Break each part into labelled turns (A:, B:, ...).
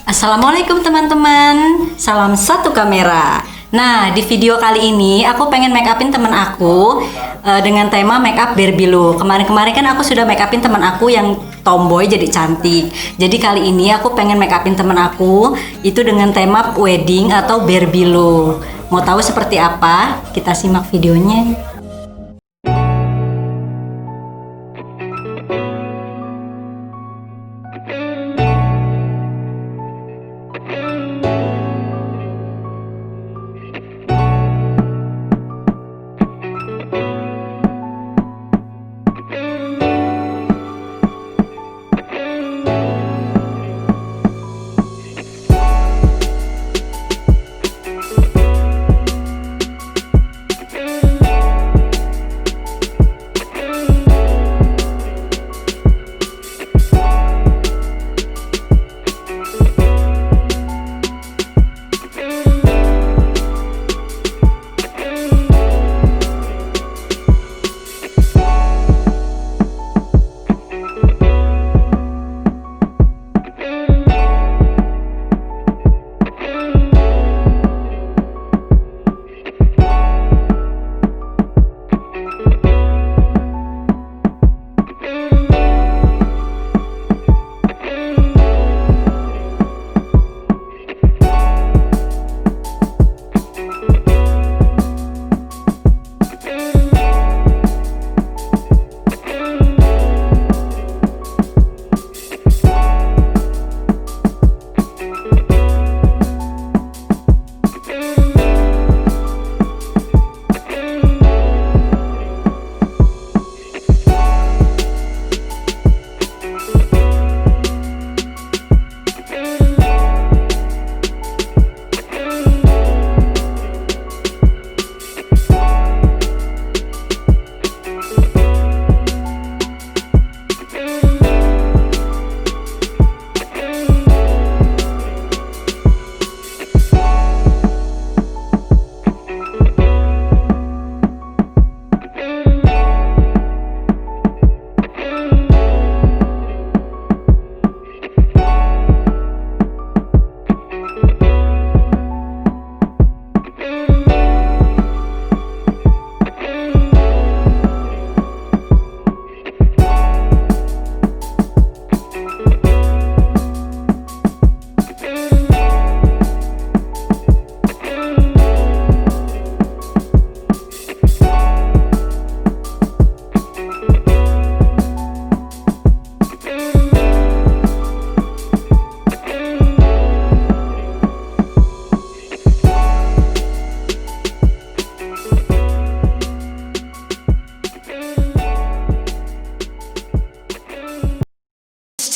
A: Assalamualaikum teman-teman, salam satu kamera. Nah, di video kali ini aku pengen make upin teman aku dengan tema make up Barbie look. Kemarin-kemarin kan aku sudah make upin teman aku yang tomboy jadi cantik. Jadi kali ini aku pengen make upin teman aku itu dengan tema wedding atau Barbie look. Mau tahu seperti apa? Kita simak videonya.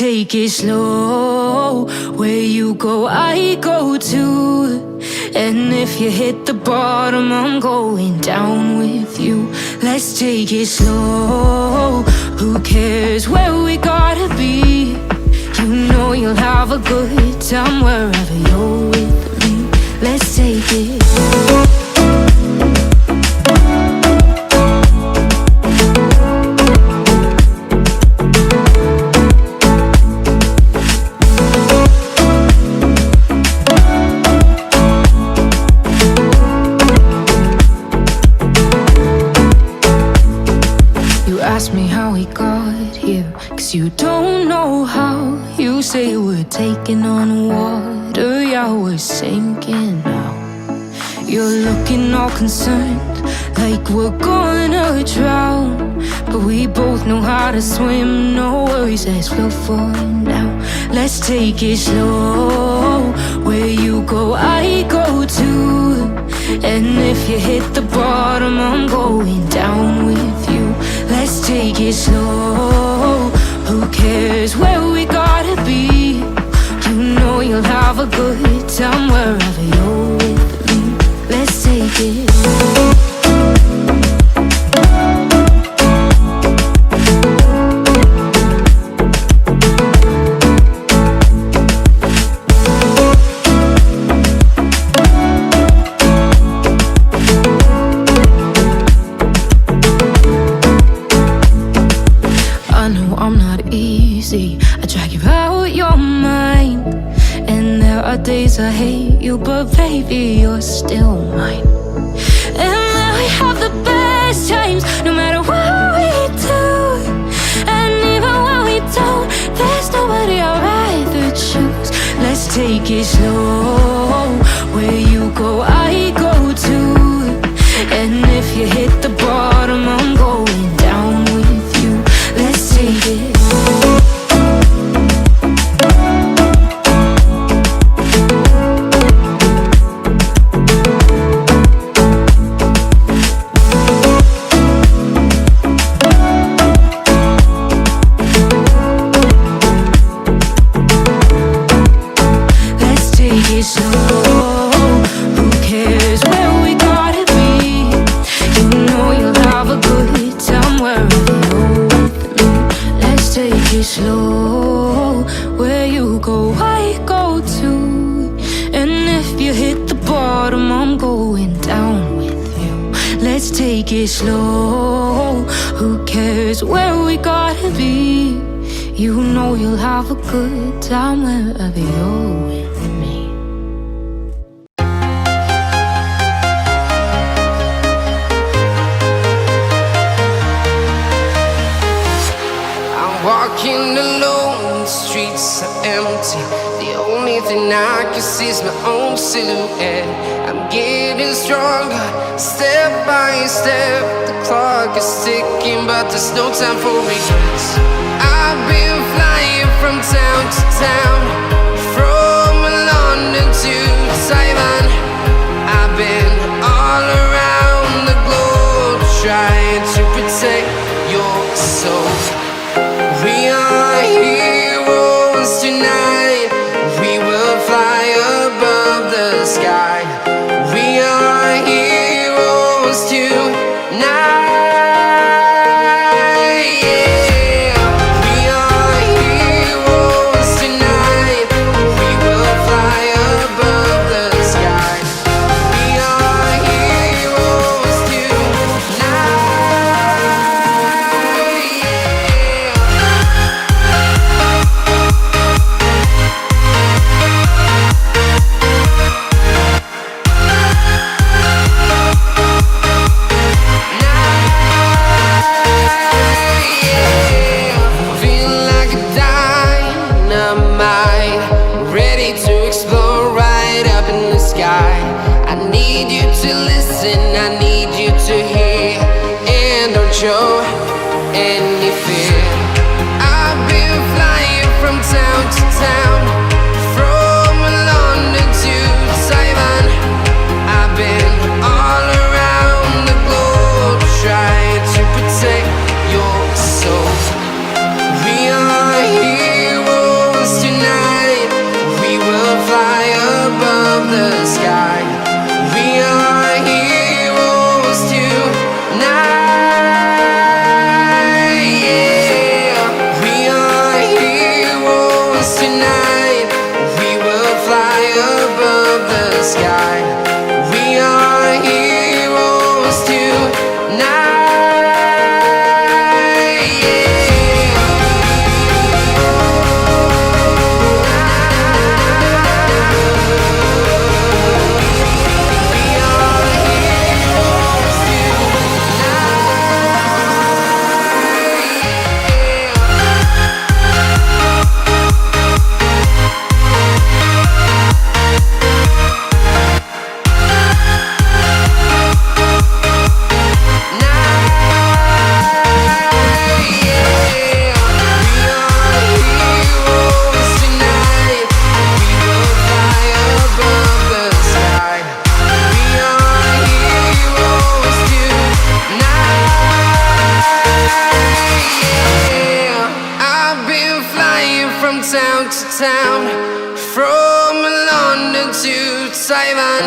B: Take it slow, where you go, I go too. And if you hit the bottom, I'm going down with you. Let's take it slow, who cares where we gotta be? You know you'll have a good time wherever you're with me. Let's take it. Ask me how we got here, 'cause you don't know how. You say we're taking on water, yeah, we're sinking now. You're looking all concerned, like we're gonna drown. But we both know how to swim, no worries, let's float for now. Let's take it slow, where you go, I go too. And if you hit the bottom, I'm going down with you. Let's take it slow, who cares where we gotta be? You know you'll have a good time wherever you're with me. Let's take it. easy. I drag you out your mind, and are days I hate you, but baby, you're still mine. And now we have the best times, no matter what we do. And even when we don't, there's nobody I'd rather choose. Let's take it slow. Where you go, I go too. And if you hit the bottom, I'm going down with you. Let's take it. Slow, where you go, I go too. And if you hit the bottom, I'm going down with you. Let's take it slow. Who cares where we gotta be? You know you'll have a good time wherever you're with me.
C: Walking alone, the streets are empty. The only thing I can see is my own silhouette. I'm getting stronger, step by step. The clock is ticking, but there's no time for regrets. I've been flying from town to town, from London to Taiwan. I've been all around the globe, trying to protect your soul. We are heroes tonight. We will fly above the sky. We are heroes tonight. Yeah. We are heroes tonight. We will fly above the sky. We are heroes tonight. I need you to listen, I need you to hear, and don't show any fear. I've been flying from town to town, from London to Taiwan. I've been all around the globe, trying to protect your soul. We are heroes tonight. We will fly above the sky. We are heroes tonight. Yeah. We are heroes tonight. We will fly above the sky. We are heroes tonight. Yeah. Town to town, from London to Taiwan.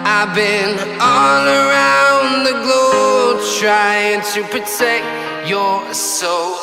C: I've been all around the globe, trying to protect your soul.